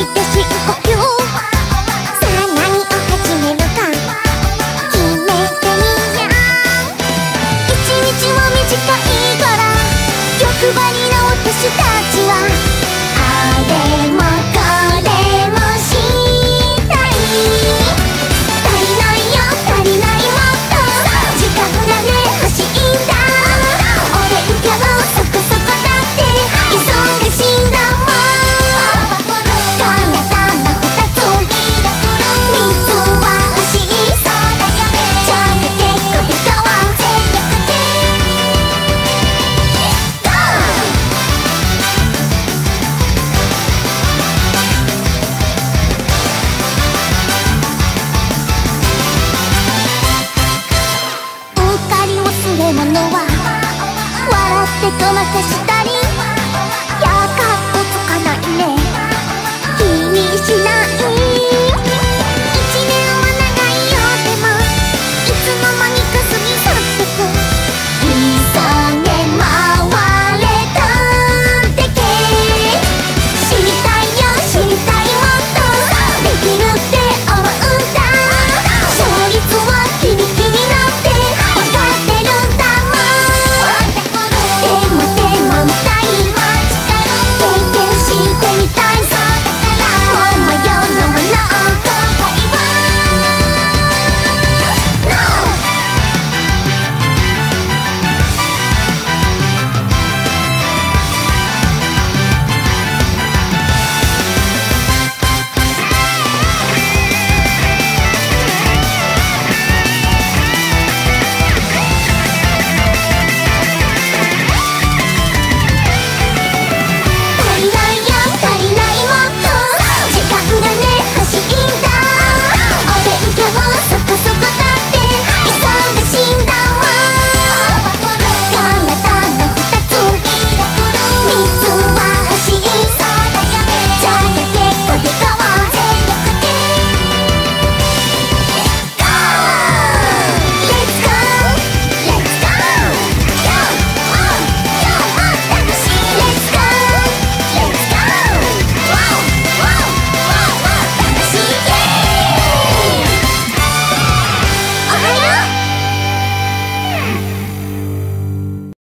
いて深呼吸。さあ何を始めるか決めてみや。一日は短いから欲張りな私たちはあれもこれもしたい。足りないよ足りないもっと時間がね欲しいんだ。お勉強そこそこだって忙しいんだもん。体の二つ三つは欲しいそうだよね。ちょっと結構よかは全力でゴー。うっかり忘れ物は笑ってごまかしたり、やかっこつかないね気にしない